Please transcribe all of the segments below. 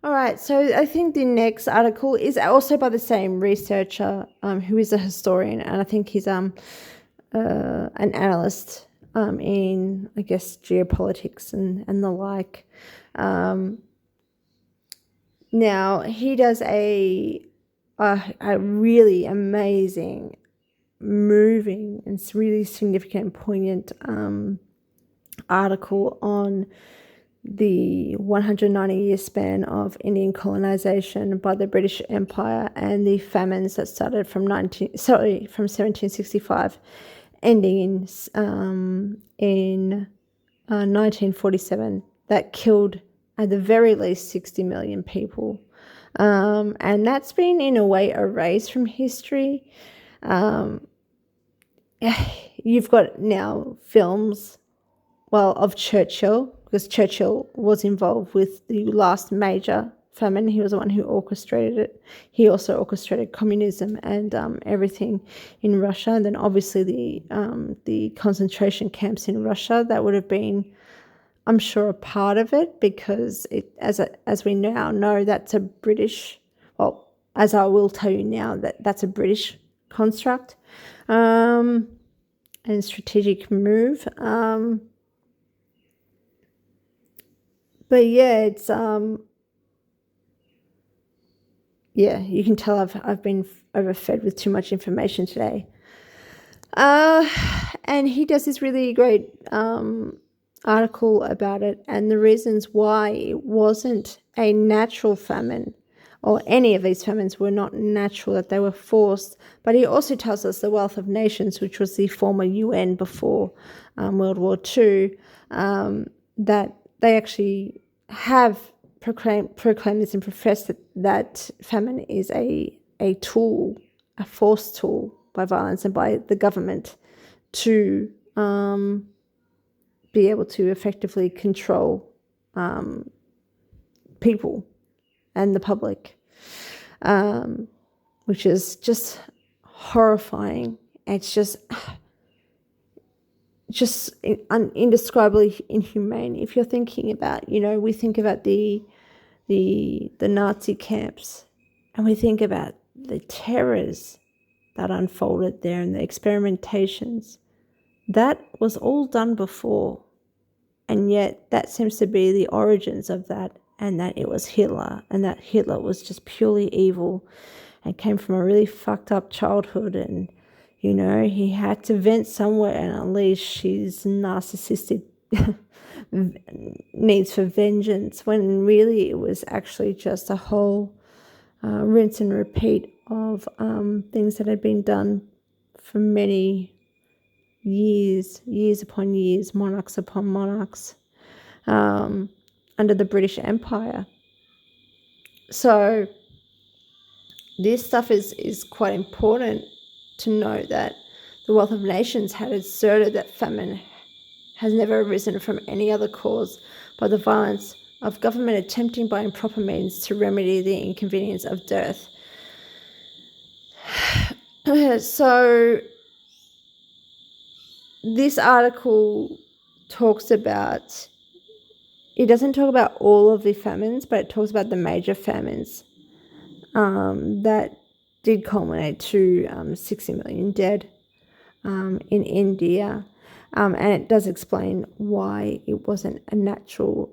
All right, so I think the next article is also by the same researcher, who is a historian, and I think he's an analyst in, I guess, geopolitics and the like. Now he does a really amazing, moving, and really significant and poignant article on the 190-year span of Indian colonization by the British Empire and the famines that started from 1765, ending in 1947, that killed at the very least 60 million people. And that's been in a way erased from history. You've got now films, of Churchill, because Churchill was involved with the last major famine. He was the one who orchestrated it. He also orchestrated communism and everything in Russia. And then obviously the concentration camps in Russia, that would have been, I'm sure, a part of it, because as we now know, that's a British, as I will tell you now, that's a British construct and strategic move. But yeah, it's you can tell I've been overfed with too much information today. And he does this really great article about it and the reasons why it wasn't a natural famine, or any of these famines were not natural, that they were forced. But he also tells us the Wealth of Nations, which was the former UN before World War II, that they actually have proclaimed this and professed that famine is a tool, a forced tool by violence and by the government to be able to effectively control people and the public, which is just horrifying. It's just indescribably inhumane. If you're thinking about, we think about the Nazi camps, and we think about the terrors that unfolded there and the experimentations. That was all done before, and yet that seems to be the origins of that, and that it was Hitler, and that Hitler was just purely evil and came from a really fucked up childhood, and he had to vent somewhere and unleash his narcissistic needs for vengeance, when really it was actually just a whole rinse and repeat of things that had been done for many years upon years, monarchs upon monarchs, under the British Empire. So this stuff is quite important to know, that the Wealth of Nations had asserted that famine has never arisen from any other cause but the violence of government attempting by improper means to remedy the inconvenience of dearth. So this article talks about, it doesn't talk about all of the famines, but it talks about the major famines that did culminate to 60 million dead in India. And it does explain why it wasn't a natural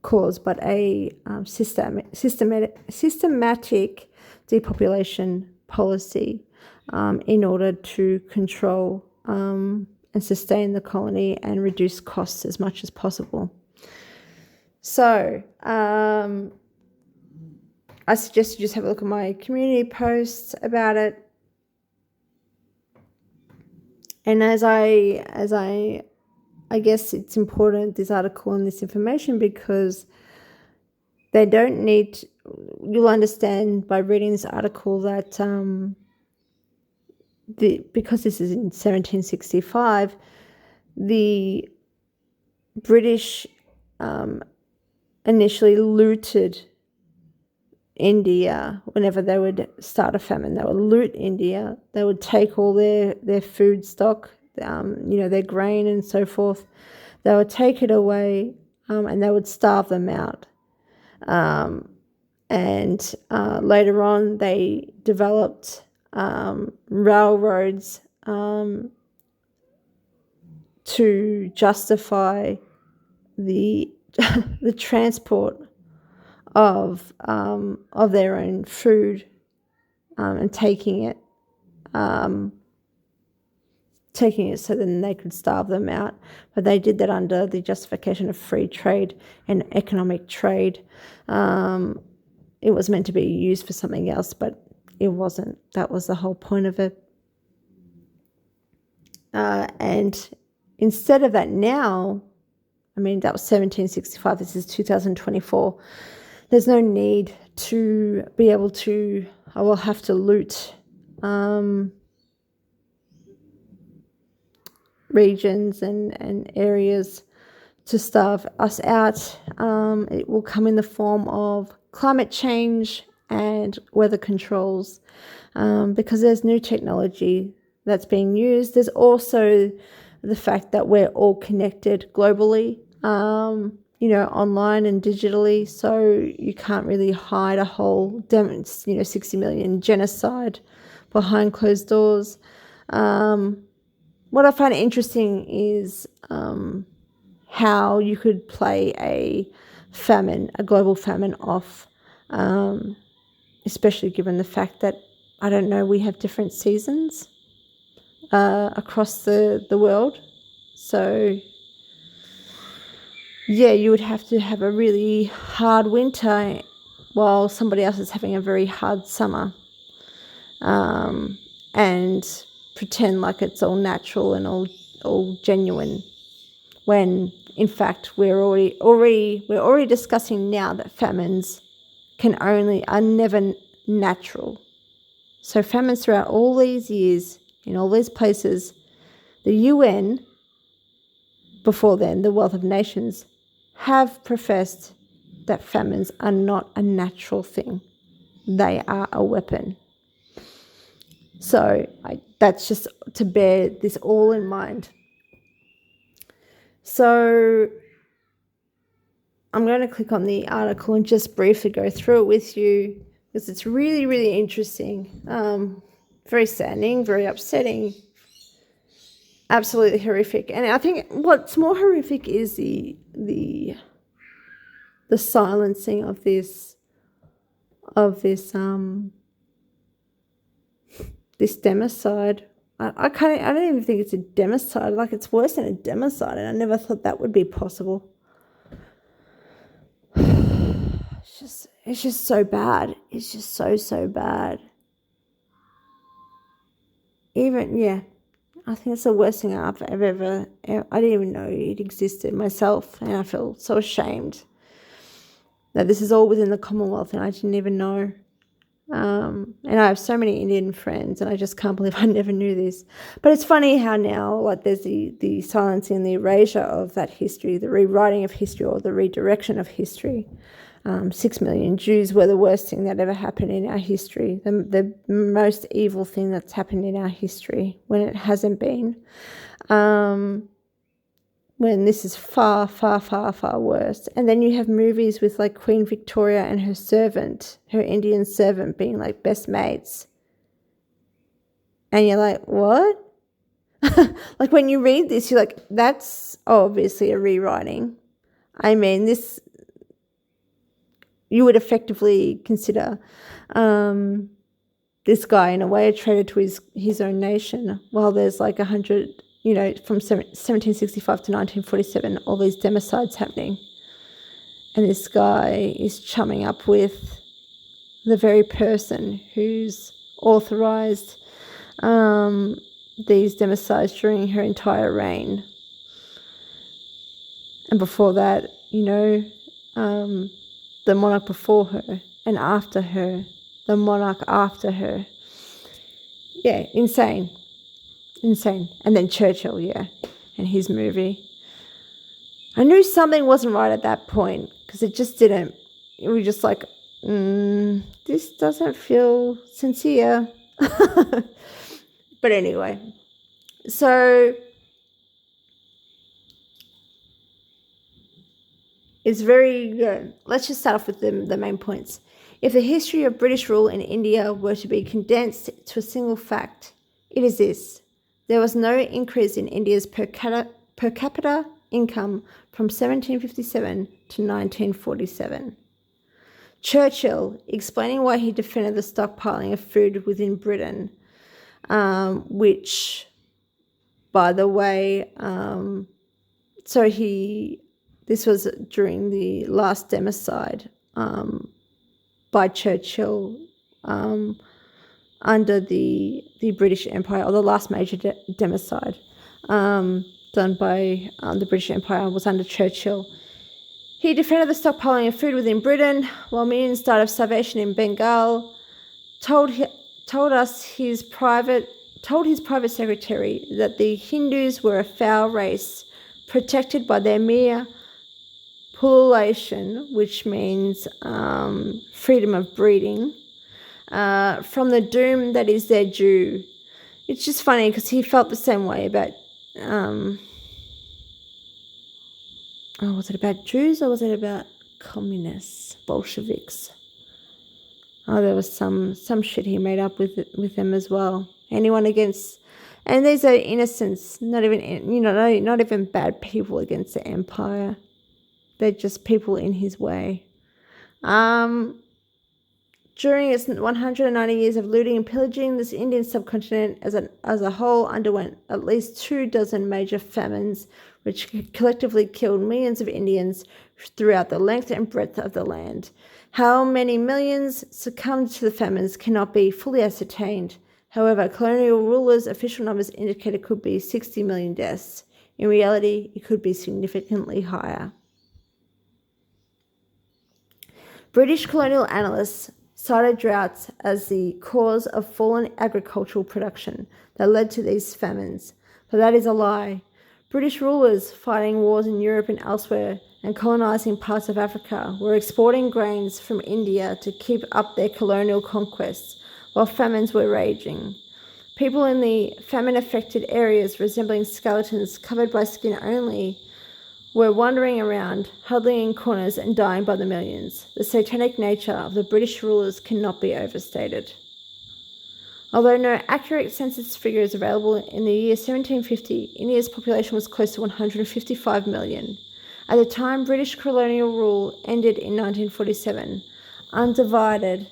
cause, but a systematic depopulation policy in order to control and sustain the colony and reduce costs as much as possible. So I suggest you just have a look at my community posts about it. And as I guess it's important, this article and this information, because they don't need, you'll understand by reading this article that because this is in 1765, the British initially looted India. Whenever they would start a famine, they would loot India. They would take all their food stock, their grain and so forth. They would take it away, and they would starve them out. And later on, they developed railroads to justify the the transport of their own food, and taking it so then they could starve them out. But they did that under the justification of free trade and economic trade. It was meant to be used for something else, but it wasn't. That was the whole point of it. And instead of that now, I mean, that was 1765, this is 2024, there's no need to be able to, I will have to loot regions and areas to starve us out. It will come in the form of climate change and weather controls, because there's new technology that's being used. There's also the fact that we're all connected globally, online and digitally, so you can't really hide a whole 60 million genocide behind closed doors. What I find interesting is how you could play a global famine off, especially given the fact that, I don't know, we have different seasons across the world. So, yeah, you would have to have a really hard winter while somebody else is having a very hard summer, and pretend like it's all natural and all genuine, when in fact we're already discussing now that famines are never natural. So famines throughout all these years in all these places, the UN, before then the Wealth of Nations, have professed that famines are not a natural thing. They are a weapon. So that's just to bear this all in mind. So I'm going to click on the article and just briefly go through it with you, because it's really, really interesting. Very saddening, very upsetting, absolutely horrific. And I think what's more horrific is the silencing of this democide. I don't even think it's a democide. Like, it's worse than a democide, and I never thought that would be possible. It's just so bad. It's just so bad. I think it's the worst thing I've ever. I didn't even know it existed myself, and I feel so ashamed that this is all within the Commonwealth, and I didn't even know. And I have so many Indian friends, and I just can't believe I never knew this. But it's funny how now, like, there's the silencing and the erasure of that history, the rewriting of history, or the redirection of history. 6 million Jews were the worst thing that ever happened in our history, the most evil thing that's happened in our history, when it hasn't been. When this is far, far, far, far worse. And then you have movies with, like, Queen Victoria and her Indian servant, being like best mates. And you're like, what? Like, when you read this, you're like, that's obviously a rewriting. I mean, you would effectively consider this guy, in a way, a traitor to his own nation, while there's like 100, from 1765 to 1947, all these democides happening. And this guy is chumming up with the very person who's authorised these democides during her entire reign. And before that, the monarch before her, and after her, the monarch after her. Yeah, insane. And then Churchill, and his movie. I knew something wasn't right at that point, because it just didn't. It was just like, this doesn't feel sincere. But anyway, so It's very good. Let's just start off with the main points. If the history of British rule in India were to be condensed to a single fact, it is this. There was no increase in India's per capita income from 1757 to 1947. Churchill, explaining why he defended the stockpiling of food within Britain, which, by the way, this was during the last democide by Churchill under the British Empire, or the last major democide done by the British Empire was under Churchill. He defended the stockpiling of food within Britain while millions died of starvation in Bengal. Told his private secretary that the Hindus were a foul race, protected by their mere pullulation, which means freedom of breeding, from the doom that is their due. It's just funny because he felt the same way about, was it about Jews or was it about communists, Bolsheviks? Oh, there was some shit he made up with them as well. Anyone against, and these are innocents, not even bad people against the empire. They're just people in his way. During its 190 years of looting and pillaging, this Indian subcontinent as a whole underwent at least 24 major famines, which collectively killed millions of Indians throughout the length and breadth of the land. How many millions succumbed to the famines cannot be fully ascertained. However, colonial rulers' official numbers indicate it could be 60 million deaths. In reality, it could be significantly higher. British colonial analysts cited droughts as the cause of fallen agricultural production that led to these famines, but that is a lie. British rulers fighting wars in Europe and elsewhere and colonising parts of Africa were exporting grains from India to keep up their colonial conquests while famines were raging. People in the famine-affected areas resembling skeletons covered by skin only were wandering around, huddling in corners and dying by the millions. The satanic nature of the British rulers cannot be overstated. Although no accurate census figure is available, in the year 1750, India's population was close to 155 million. At the time British colonial rule ended in 1947, undivided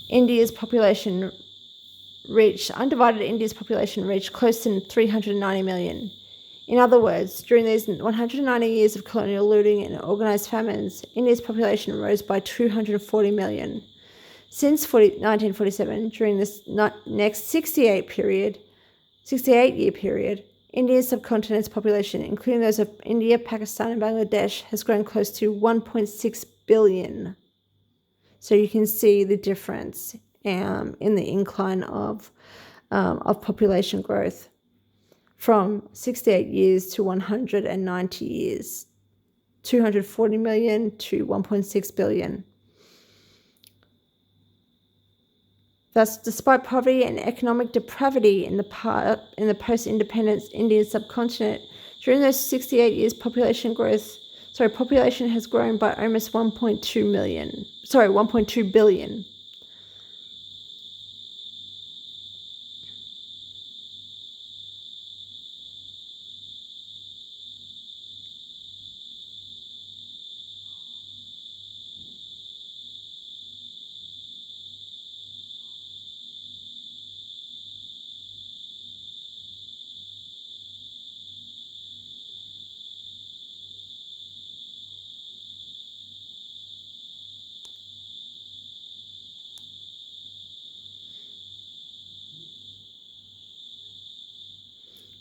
India's population reached close to 390 million. In other words, during these 190 years of colonial looting and organised famines, India's population rose by 240 million. Since 1947, during this next 68-year period, India's subcontinent's population, including those of India, Pakistan and Bangladesh, has grown close to 1.6 billion. So you can see the difference in the incline of population growth from 68 years to 190 years, 240 million to 1.6 billion. Thus, despite poverty and economic depravity in the post-independence Indian subcontinent, during those 68 years, population has grown by almost 1.2 billion.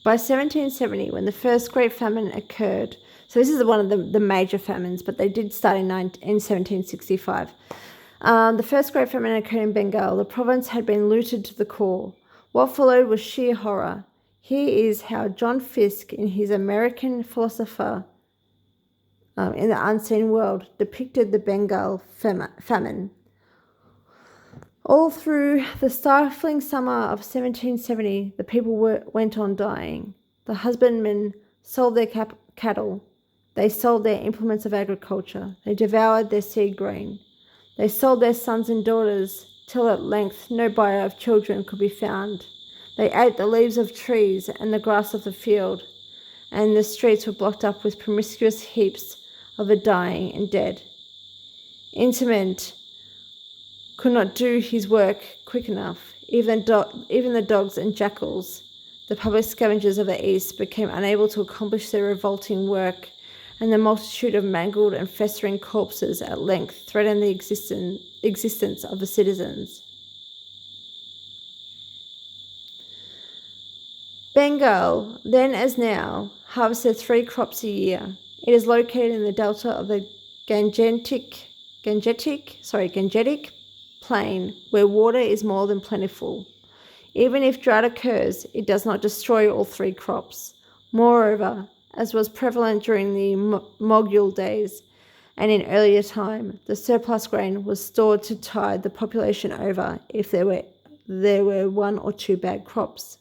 By 1770, when the first Great Famine occurred, so this is one of the major famines, but they did start in 1765. The first Great Famine occurred in Bengal. The province had been looted to the core. What followed was sheer horror. Here is how John Fiske, in his American Philosopher in the Unseen World, depicted the Bengal famine. All through the stifling summer of 1770, the people went on dying. The husbandmen sold their cattle. They sold their implements of agriculture. They devoured their seed grain. They sold their sons and daughters, till at length no buyer of children could be found. They ate the leaves of trees and the grass of the field, and the streets were blocked up with promiscuous heaps of the dying and dead. Interment could not do his work quick enough. Even the dogs and jackals, the public scavengers of the East, became unable to accomplish their revolting work, and the multitude of mangled and festering corpses at length threatened the existence of the citizens. Bengal, then as now, harvested 3 crops a year. It is located in the delta of the Gangetic plain, where water is more than plentiful. Even if drought occurs, it does not destroy all 3 crops. Moreover, as was prevalent during the Mughal days and in earlier time, the surplus grain was stored to tide the population over if there were 1 or 2 bad crops.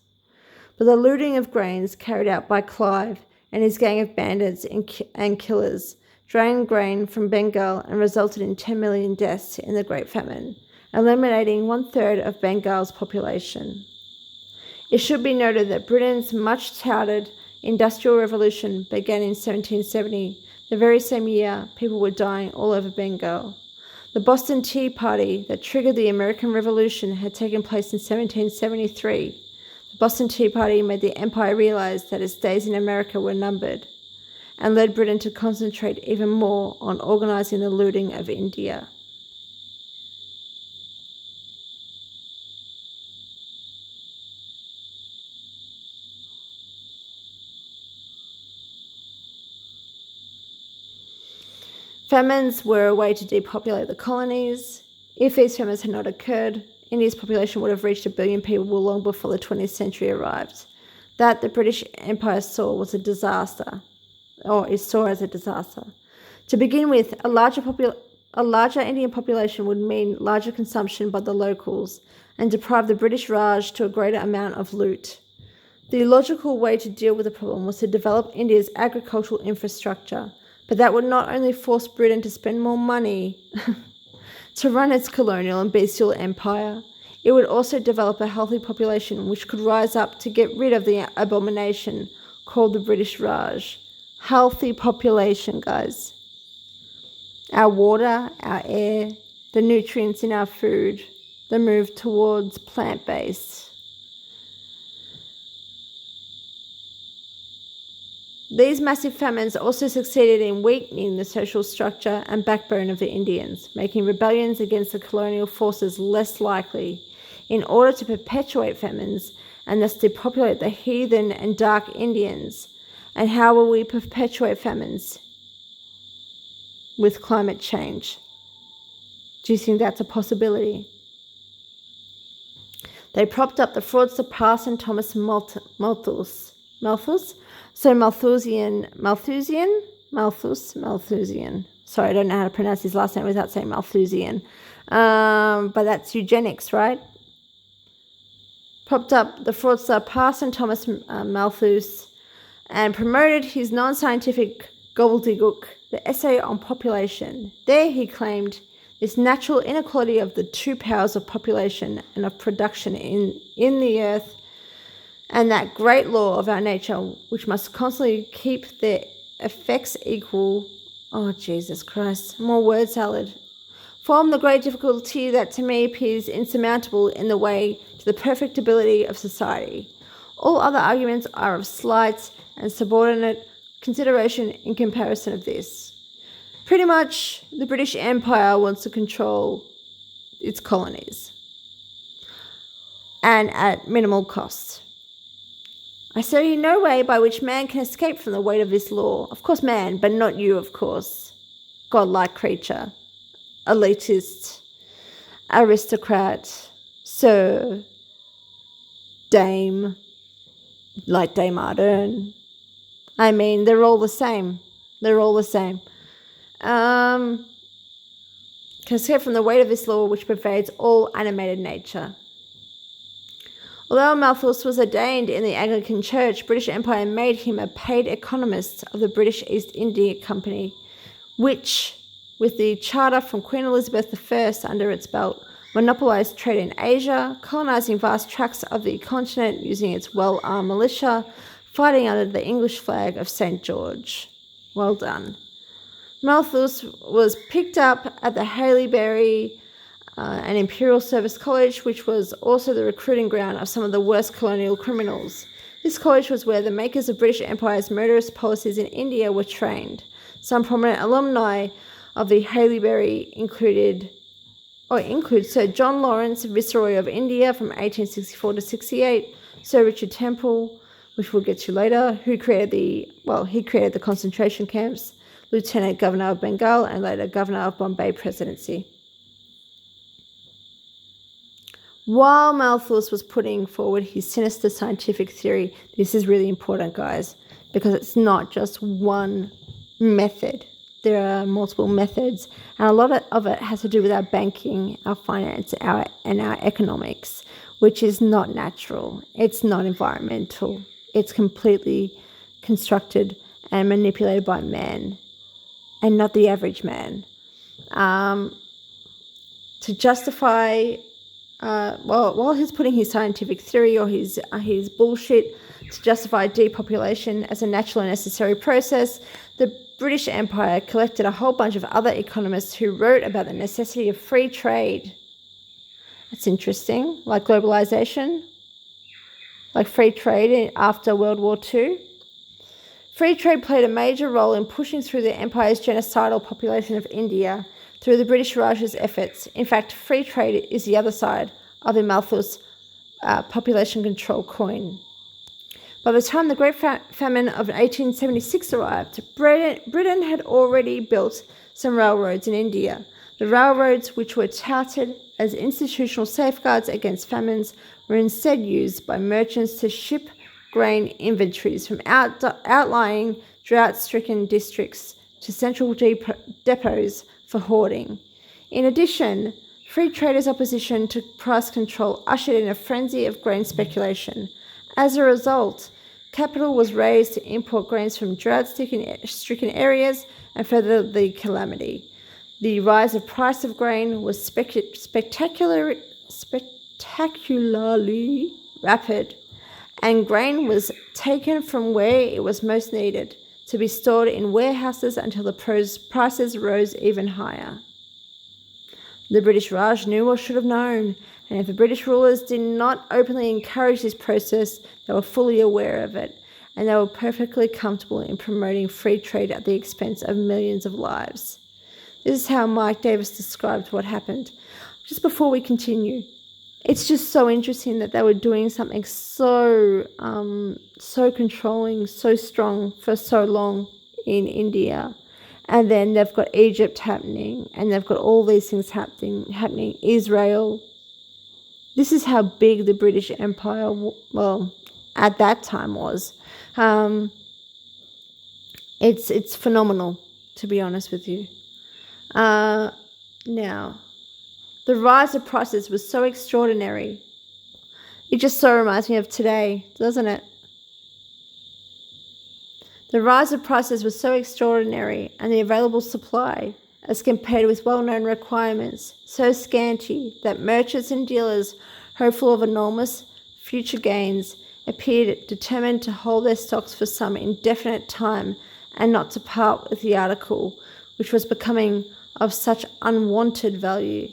But the looting of grains carried out by Clive and his gang of bandits and killers drained grain from Bengal and resulted in 10 million deaths in the Great Famine, eliminating 1/3 of Bengal's population. It should be noted that Britain's much touted Industrial Revolution began in 1770. The very same year, people were dying all over Bengal. The Boston Tea Party that triggered the American Revolution had taken place in 1773. The Boston Tea Party made the empire realize that its days in America were numbered, and led Britain to concentrate even more on organizing the looting of India. Famines were a way to depopulate the colonies. If these famines had not occurred, India's population would have reached 1 billion people long before the 20th century arrived. That the British Empire saw was a disaster, or is saw as a disaster. To begin with, a larger Indian population would mean larger consumption by the locals and deprive the British Raj to a greater amount of loot. The logical way to deal with the problem was to develop India's agricultural infrastructure, but that would not only force Britain to spend more money to run its colonial and bestial empire, it would also develop a healthy population which could rise up to get rid of the abomination called the British Raj. Healthy population, guys. Our water, our air, the nutrients in our food, the move towards plant-based. These massive famines also succeeded in weakening the social structure and backbone of the Indians, making rebellions against the colonial forces less likely. In order to perpetuate famines and thus depopulate the heathen and dark Indians. And how will we perpetuate famines? With climate change. Do you think that's a possibility? They propped up the fraudster Parson Thomas Malthus. So Malthusian. Sorry, I don't know how to pronounce his last name without saying Malthusian. But that's eugenics, right? Propped up the fraudster Parson Thomas Malthus and promoted his non-scientific gobbledygook, the Essay on Population. There he claimed this natural inequality of the 2 powers of population and of production in the earth, and that great law of our nature, which must constantly keep the effects equal. Oh, Jesus Christ, more word salad. Form the great difficulty that to me appears insurmountable in the way to the perfectibility of society. All other arguments are of slight and subordinate consideration in comparison of this. Pretty much, the British Empire wants to control its colonies, and at minimal cost. I see no way by which man can escape from the weight of this law. Of course man, but not you, of course. Godlike creature, elitist, aristocrat, sir, dame, like Dame Ardern. I mean, they're all the same. Can escape from the weight of this law which pervades all animated nature. Although Malthus was ordained in the Anglican Church, British Empire made him a paid economist of the British East India Company, which, with the charter from Queen Elizabeth I under its belt, monopolised trade in Asia, colonising vast tracts of the continent using its well-armed militia, fighting under the English flag of St. George. Well done. Malthus was picked up at the Haileybury an Imperial Service College, which was also the recruiting ground of some of the worst colonial criminals. This college was where the makers of British Empire's murderous policies in India were trained. Some prominent alumni of the Haileybury include Sir John Lawrence, Viceroy of India from 1864 to 68, Sir Richard Temple, which we'll get to later, he created the concentration camps, Lieutenant Governor of Bengal, and later Governor of Bombay Presidency. While Malthus was putting forward his sinister scientific theory, this is really important, guys, because it's not just one method. There are multiple methods, and a lot of it has to do with our banking, our finance, and our economics, which is not natural. It's not environmental. It's completely constructed and manipulated by man, and not the average man. To justify, while he's putting his scientific theory or his bullshit to justify depopulation as a natural and necessary process, the British Empire collected a whole bunch of other economists who wrote about the necessity of free trade. That's interesting, like globalization, like free trade after World War II. Free trade played a major role in pushing through the empire's genocidal population of India through the British Raj's efforts. In fact, free trade is the other side of the Malthus population control coin. By the time the Great Famine of 1876 arrived, Britain had already built some railroads in India. The railroads, which were touted as institutional safeguards against famines, were instead used by merchants to ship grain inventories from outlying drought-stricken districts to central depots for hoarding. In addition, free traders' opposition to price control ushered in a frenzy of grain speculation. As a result, capital was raised to import grains from drought-stricken areas and further the calamity. The rise of price of grain was spectacularly rapid, and grain was taken from where it was most needed to be stored in warehouses until the prices rose even higher. The British Raj knew or should have known, and if the British rulers did not openly encourage this process, they were fully aware of it, and they were perfectly comfortable in promoting free trade at the expense of millions of lives. This is how Mike Davis described what happened. Just before we continue, it's just so interesting that they were doing something so controlling, so strong for so long in India. And then they've got Egypt happening, and they've got all these things happening. Israel. This is how big the British Empire, at that time was. It's phenomenal, to be honest with you. Now, the rise of prices was so extraordinary. It just so reminds me of today, doesn't it? The rise of prices was so extraordinary, and the available supply, as compared with well-known requirements, so scanty that merchants and dealers, hopeful of enormous future gains, appeared determined to hold their stocks for some indefinite time and not to part with the article, which was becoming of such unwanted value.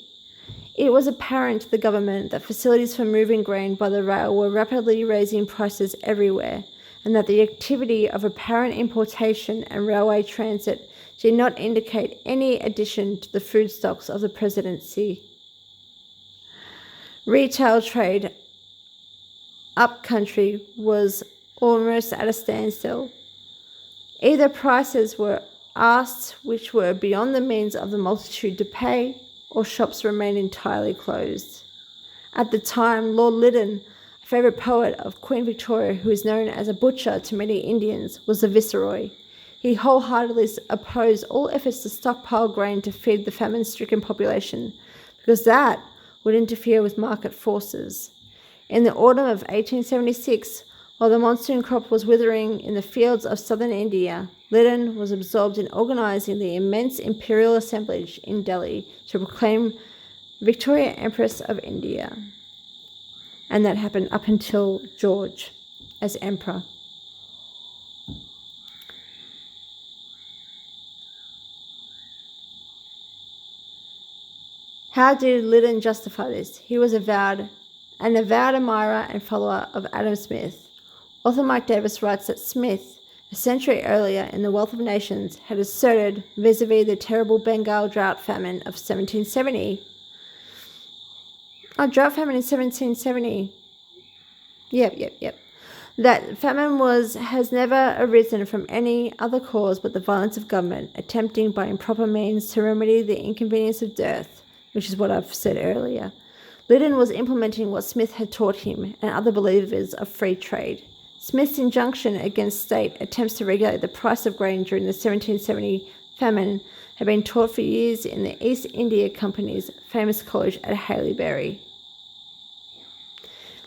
It was apparent to the government that facilities for moving grain by the rail were rapidly raising prices everywhere, and that the activity of apparent importation and railway transit did not indicate any addition to the food stocks of the presidency. Retail trade up country was almost at a standstill. Either prices were asked which were beyond the means of the multitude to pay, or shops remained entirely closed. At the time, Lord Lytton, a favourite poet of Queen Victoria, who is known as a butcher to many Indians, was the viceroy. He wholeheartedly opposed all efforts to stockpile grain to feed the famine-stricken population, because that would interfere with market forces. In the autumn of 1876, while the monsoon crop was withering in the fields of southern India, Lyddon was absorbed in organizing the immense imperial assemblage in Delhi to proclaim Victoria Empress of India. And that happened up until George as emperor. How did Lyddon justify this? He was an avowed admirer and follower of Adam Smith. Author Mike Davis writes that Smith, a century earlier in The Wealth of Nations, had asserted vis-a-vis the terrible Bengal drought famine of 1770. Drought famine in 1770. Yep. That famine has never arisen from any other cause but the violence of government, attempting by improper means to remedy the inconvenience of dearth, which is what I've said earlier. Lyddon was implementing what Smith had taught him and other believers of free trade. Smith's injunction against state attempts to regulate the price of grain during the 1770 famine had been taught for years in the East India Company's famous college at Haileybury.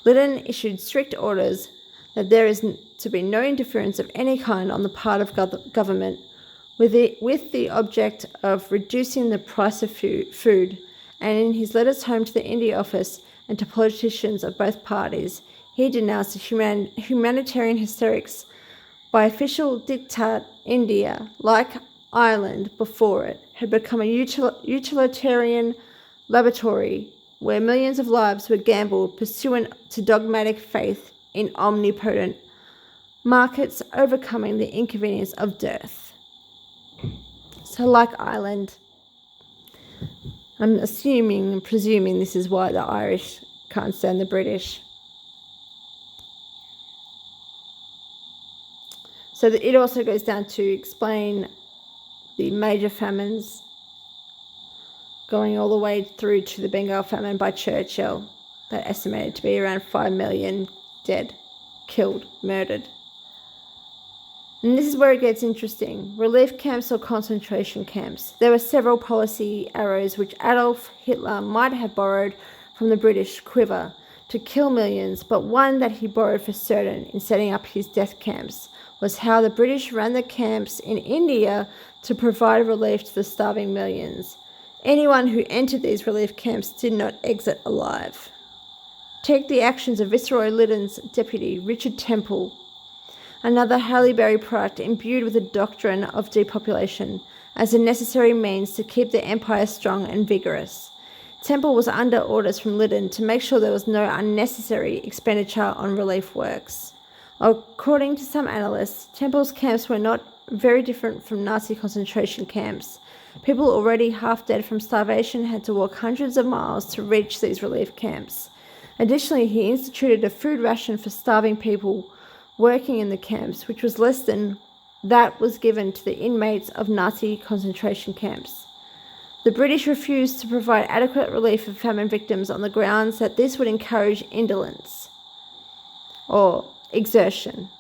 Lyddon issued strict orders that there is to be no interference of any kind on the part of government with the object of reducing the price of food, and in his letters home to the India Office and to politicians of both parties, he denounced the humanitarian hysterics. By official diktat, India, like Ireland before it, had become a utilitarian laboratory where millions of lives were gambled pursuant to dogmatic faith in omnipotent markets overcoming the inconvenience of dearth. So like Ireland, I'm assuming and presuming this is why the Irish can't stand the British. So that it also goes down to explain the major famines going all the way through to the Bengal famine by Churchill, that estimated to be around 5 million dead, killed, murdered. And this is where it gets interesting. Relief camps or concentration camps. There were several policy arrows which Adolf Hitler might have borrowed from the British quiver to kill millions, but one that he borrowed for certain in setting up his death camps was how the British ran the camps in India to provide relief to the starving millions. Anyone who entered these relief camps did not exit alive. Take the actions of Viceroy Lyddon's deputy, Richard Temple, another Haileybury product imbued with the doctrine of depopulation as a necessary means to keep the empire strong and vigorous. Temple was under orders from Lyddon to make sure there was no unnecessary expenditure on relief works. According to some analysts, Temple's camps were not very different from Nazi concentration camps. People already half dead from starvation had to walk hundreds of miles to reach these relief camps. Additionally, he instituted a food ration for starving people working in the camps, which was less than that was given to the inmates of Nazi concentration camps. The British refused to provide adequate relief for famine victims on the grounds that this would encourage indolence or exertion.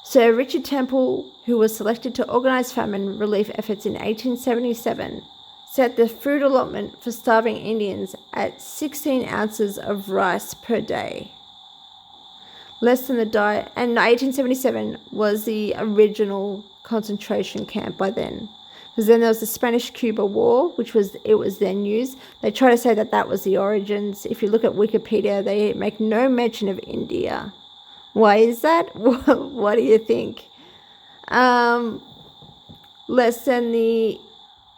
Sir Richard Temple, who was selected to organise famine relief efforts in 1877, set the food allotment for starving Indians at 16 ounces of rice per day. Less than the diet, and 1877 was the original concentration camp by then. Because then there was the Spanish-Cuba War, which was then used. They try to say that that was the origins. If you look at Wikipedia, they make no mention of India. Why is that? What do you think? Less than the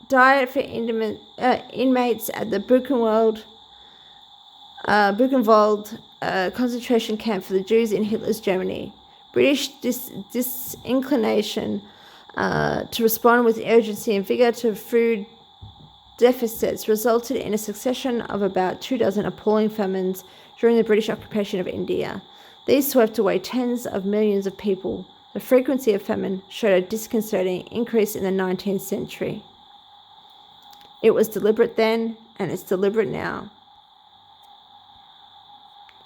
diet for inmates at the Buchenwald concentration camp for the Jews in Hitler's Germany. British disinclination to respond with urgency and vigour to food deficits resulted in a succession of about 24 appalling famines during the British occupation of India. These swept away tens of millions of people. The frequency of famine showed a disconcerting increase in the 19th century. It was deliberate then, and it's deliberate now.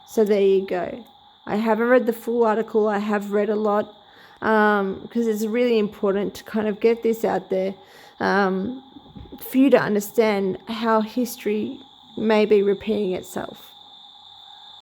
So there you go. I haven't read the full article. I have read a lot because it's really important to kind of get this out there for you to understand how history may be repeating itself.